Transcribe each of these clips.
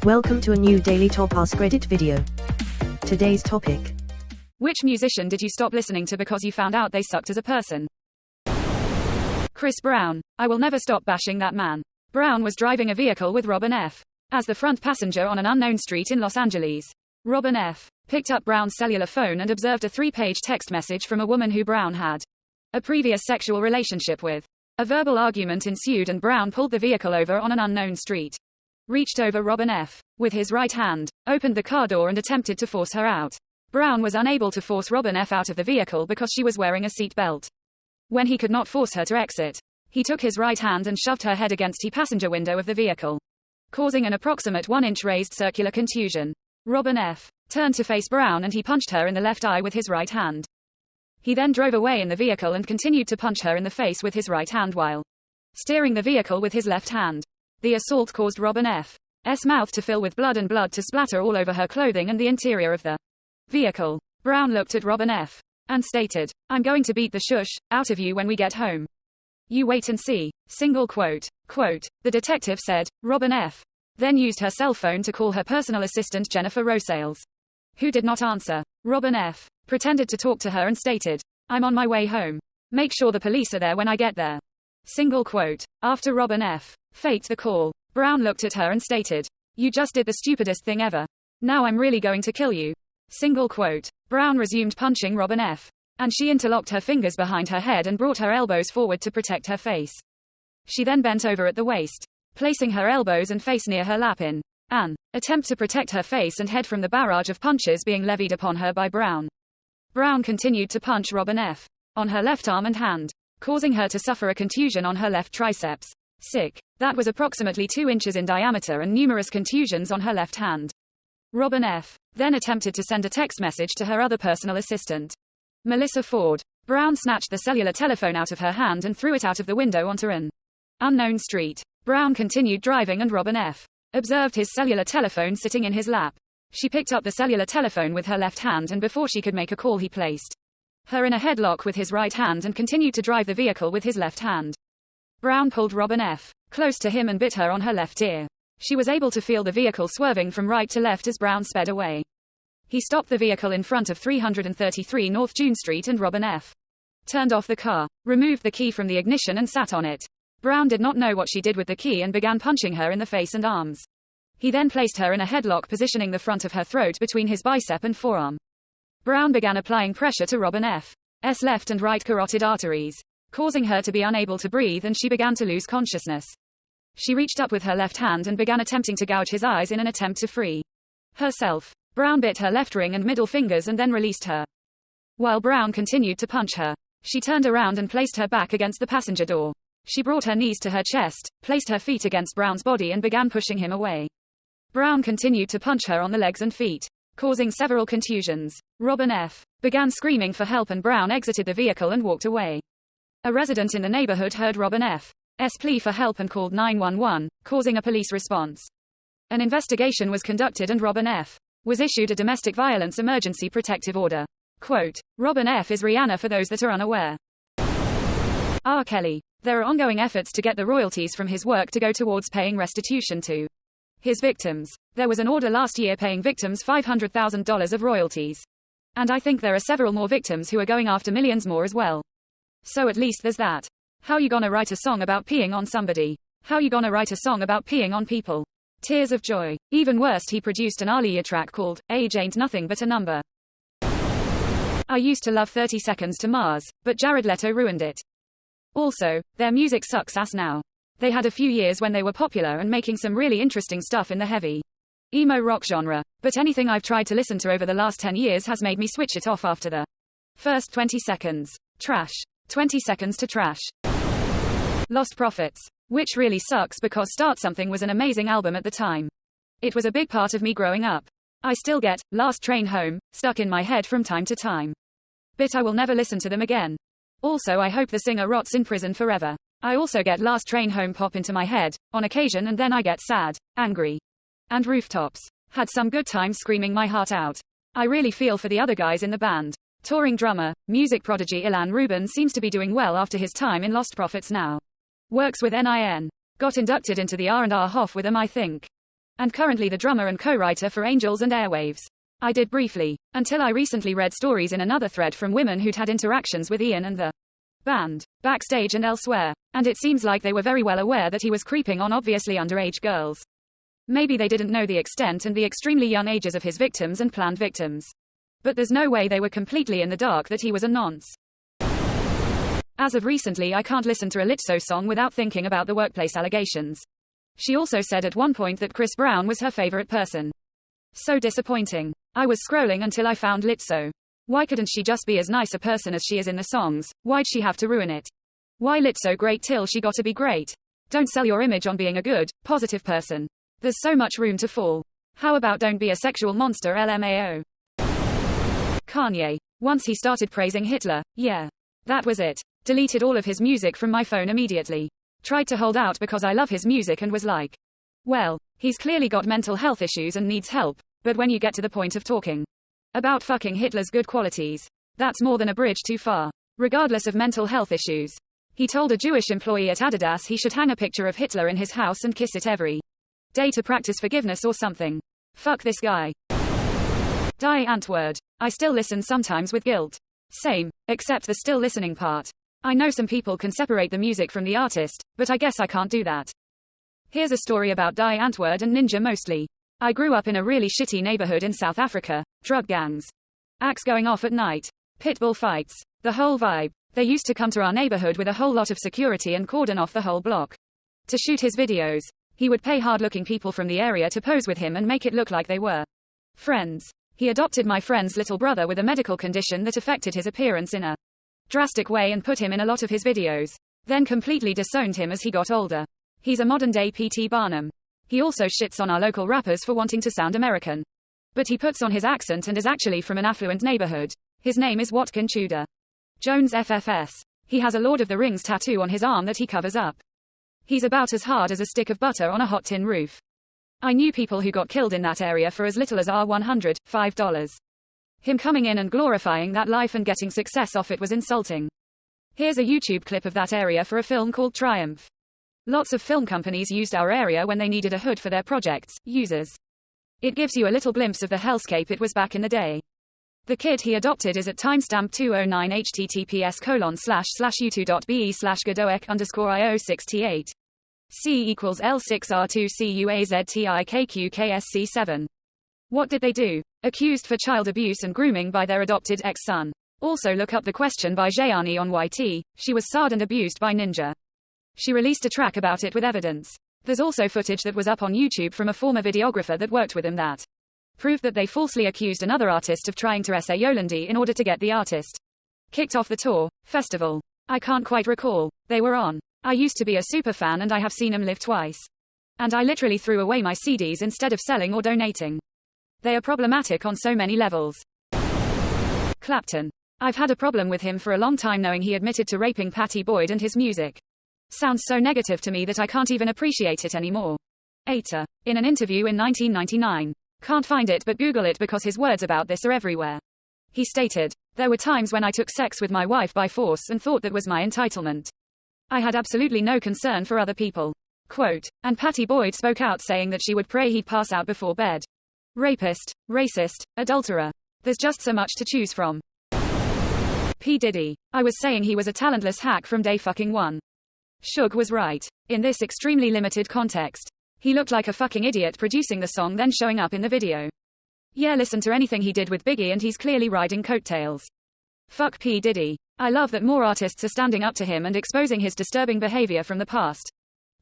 Welcome to a new Daily Top Askreddit video. Today's topic. Which musician did you stop listening to because you found out they sucked as a person? Chris Brown. I will never stop bashing that man. Brown was driving a vehicle with Robin F. as the front passenger on an unknown street in Los Angeles. Robin F. picked up Brown's cellular phone and observed a 3-page text message from a woman who Brown had a previous sexual relationship with. A verbal argument ensued and Brown pulled the vehicle over on an unknown street, reached over Robin F. with his right hand, opened the car door and attempted to force her out. Brown was unable to force Robin F. out of the vehicle because she was wearing a seat belt. When he could not force her to exit, he took his right hand and shoved her head against the passenger window of the vehicle, causing an approximate 1-inch raised circular contusion. Robin F. turned to face Brown and he punched her in the left eye with his right hand. He then drove away in the vehicle and continued to punch her in the face with his right hand while steering the vehicle with his left hand. The assault caused Robin F.'s mouth to fill with blood and blood to splatter all over her clothing and the interior of the vehicle. Brown looked at Robin F. and stated, "I'm going to beat the shush out of you when we get home. You wait and see." Quote. The detective said. Robin F. then used her cell phone to call her personal assistant Jennifer Rosales, who did not answer. Robin F. pretended to talk to her and stated, "I'm on my way home. Make sure the police are there when I get there." Quote. After Robin F. faked the call, Brown looked at her and stated, "You just did the stupidest thing ever. Now I'm really going to kill you." Quote. Brown resumed punching Robin F. and she interlocked her fingers behind her head and brought her elbows forward to protect her face. She then bent over at the waist, placing her elbows and face near her lap in an attempt to protect her face and head from the barrage of punches being levied upon her by Brown. Brown continued to punch Robin F. on her left arm and hand, causing her to suffer a contusion on her left triceps. That was approximately 2 inches in diameter and numerous contusions on her left hand. Robin F. then attempted to send a text message to her other personal assistant, Melissa Ford. Brown snatched the cellular telephone out of her hand and threw it out of the window onto an unknown street. Brown continued driving and Robin F. observed his cellular telephone sitting in his lap. She picked up the cellular telephone with her left hand and before she could make a call he placed her in a headlock with his right hand and continued to drive the vehicle with his left hand. Brown pulled Robin F. close to him and bit her on her left ear. She was able to feel the vehicle swerving from right to left as Brown sped away. He stopped the vehicle in front of 333 North June Street and Robin F. turned off the car, removed the key from the ignition and sat on it. Brown did not know what she did with the key and began punching her in the face and arms. He then placed her in a headlock, positioning the front of her throat between his bicep and forearm. Brown began applying pressure to Robin F.'s left and right carotid arteries, causing her to be unable to breathe and she began to lose consciousness. She reached up with her left hand and began attempting to gouge his eyes in an attempt to free herself. Brown bit her left ring and middle fingers and then released her. While Brown continued to punch her, she turned around and placed her back against the passenger door. She brought her knees to her chest, placed her feet against Brown's body and began pushing him away. Brown continued to punch her on the legs and feet, causing several contusions. Robin F. began screaming for help and Brown exited the vehicle and walked away. A resident in the neighborhood heard Robin F.'s plea for help and called 911, causing a police response. An investigation was conducted and Robin F. was issued a domestic violence emergency protective order. Quote, Robin F. is Rihanna for those that are unaware. R. Kelly. There are ongoing efforts to get the royalties from his work to go towards paying restitution to his victims. There was an order last year paying victims $500,000 of royalties. And I think there are several more victims who are going after millions more as well. So at least there's that. How you gonna write a song about peeing on somebody? How you gonna write a song about peeing on people? Tears of joy. Even worse, he produced an Aaliyah track called Age Ain't Nothing But a Number. I used to love 30 Seconds to Mars, but Jared Leto ruined it. Also, their music sucks ass now. They had a few years when they were popular and making some really interesting stuff in the heavy emo rock genre, but anything I've tried to listen to over the last 10 years has made me switch it off after the first 20 seconds. Trash. 20 Seconds to Trash. Lost Prophets. Which really sucks because Start Something was an amazing album at the time. It was a big part of me growing up. I still get Last Train Home stuck in my head from time to time. But I will never listen to them again. Also, I hope the singer rots in prison forever. I also get Last Train Home pop into my head on occasion and then I get sad, angry, and Rooftops. Had some good times screaming my heart out. I really feel for the other guys in the band. Touring drummer, music prodigy Ilan Rubin seems to be doing well after his time in Lost Prophets now. Works with NIN. Got inducted into the R&R Hof with them, I think. and currently the drummer and co-writer for Angels and Airwaves. I did briefly, until I recently read stories in another thread from women who'd had interactions with Ian and the band, backstage and elsewhere, and it seems like they were very well aware that he was creeping on obviously underage girls. Maybe they didn't know the extent and the extremely young ages of his victims and planned victims. But there's no way they were completely in the dark that he was a nonce. As of recently, I can't listen to a Lizzo song without thinking about the workplace allegations. She also said at one point that Chris Brown was her favorite person. So disappointing. I was scrolling until I found Lizzo. Why couldn't she just be as nice a person as she is in the songs? Why'd she have to ruin it? Why Lizzo great till she got to be great? Don't sell your image on being a good, positive person. There's so much room to fall. How about don't be a sexual monster LMAO? Kanye. Once he started praising Hitler, yeah. That was it. Deleted all of his music from my phone immediately. Tried to hold out because I love his music and was like, well, he's clearly got mental health issues and needs help, but when you get to the point of talking about fucking Hitler's good qualities, that's more than a bridge too far. Regardless of mental health issues. He told a Jewish employee at Adidas he should hang a picture of Hitler in his house and kiss it every day to practice forgiveness or something. Fuck this guy. Die Antwoord. I still listen sometimes with guilt. Same, except the still listening part. I know some people can separate the music from the artist, but I guess I can't do that. Here's a story about Die Antwoord and Ninja mostly. I grew up in a really shitty neighborhood in South Africa. Drug gangs. Axe going off at night. Pitbull fights. The whole vibe. They used to come to our neighborhood with a whole lot of security and cordon off the whole block to shoot his videos. He would pay hard-looking people from the area to pose with him and make it look like they were friends. He adopted my friend's little brother with a medical condition that affected his appearance in a drastic way and put him in a lot of his videos. Then completely disowned him as he got older. He's a modern-day P.T. Barnum. He also shits on our local rappers for wanting to sound American. But he puts on his accent and is actually from an affluent neighborhood. His name is Watkin Tudor Jones FFS. He has a Lord of the Rings tattoo on his arm that he covers up. He's about as hard as a stick of butter on a hot tin roof. I knew people who got killed in that area for as little as $100, $5. Him coming in and glorifying that life and getting success off it was insulting. Here's a YouTube clip of that area for a film called Triumph. Lots of film companies used our area when they needed a hood for their projects, users. It gives you a little glimpse of the hellscape it was back in the day. The kid he adopted is at timestamp 209 https://u2.be/godoek_io68. C equals L6R2CUAZTIKQKSC7. What did they do? Accused for child abuse and grooming by their adopted ex-son. Also look up The Question by Jayani on YT. She was sarred and abused by Ninja. She released a track about it with evidence. There's also footage that was up on YouTube from a former videographer that worked with him that proved that they falsely accused another artist of trying to SA Yolandi in order to get the artist kicked off the tour, festival. I can't quite recall. They were on. I used to be a super fan and I have seen him live twice. And I literally threw away my CDs instead of selling or donating. They are problematic on so many levels. Clapton. I've had a problem with him for a long time knowing he admitted to raping Patty Boyd and his music sounds so negative to me that I can't even appreciate it anymore. Ater. In an interview in 1999. Can't find it but Google it because his words about this are everywhere. He stated, "There were times when I took sex with my wife by force and thought that was my entitlement. I had absolutely no concern for other people." Quote, and Patty Boyd spoke out saying that she would pray he'd pass out before bed. Rapist, racist, adulterer. There's just so much to choose from. P. Diddy. I was saying he was a talentless hack from day fucking one. Suge was right. In this extremely limited context. He looked like a fucking idiot producing the song then showing up in the video. Yeah, listen to anything he did with Biggie and he's clearly riding coattails. Fuck P. Diddy. I love that more artists are standing up to him and exposing his disturbing behavior from the past.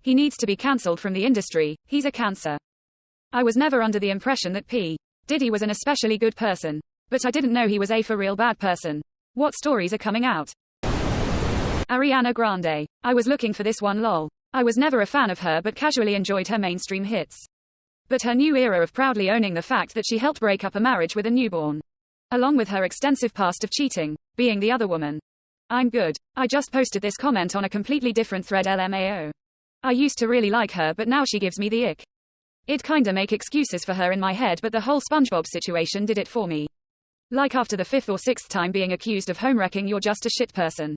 He needs to be cancelled from the industry. He's a cancer. I was never under the impression that P. Diddy was an especially good person. But I didn't know he was a for real bad person. What stories are coming out? Ariana Grande. I was looking for this one lol. I was never a fan of her but casually enjoyed her mainstream hits. But her new era of proudly owning the fact that she helped break up a marriage with a newborn. Along with her extensive past of cheating, being the other woman. I'm good. I just posted this comment on a completely different thread LMAO. I used to really like her but now she gives me the ick. It kinda make excuses for her in my head but the whole SpongeBob situation did it for me. Like after the 5th or 6th time being accused of homewrecking you're just a shit person.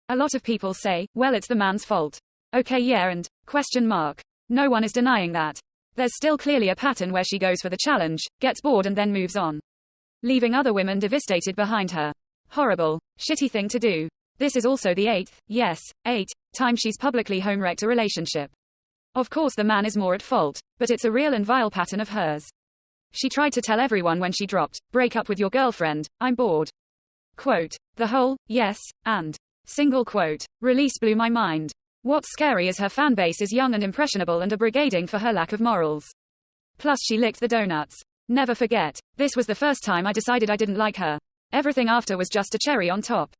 A lot of people say, well it's the man's fault. Okay yeah and, question mark. No one is denying that. There's still clearly a pattern where she goes for the challenge, gets bored and then moves on, leaving other women devastated behind her. Horrible, shitty thing to do. This is also the eighth time she's publicly home-wrecked a relationship. Of course the man is more at fault, but it's a real and vile pattern of hers. She tried to tell everyone when she dropped, break up with your girlfriend, I'm bored. Quote. The whole, yes, and single quote, release blew my mind. What's scary is her fan base is young and impressionable and are brigading for her lack of morals. Plus she licked the donuts. Never forget, this was the first time I decided I didn't like her. Everything after was just a cherry on top.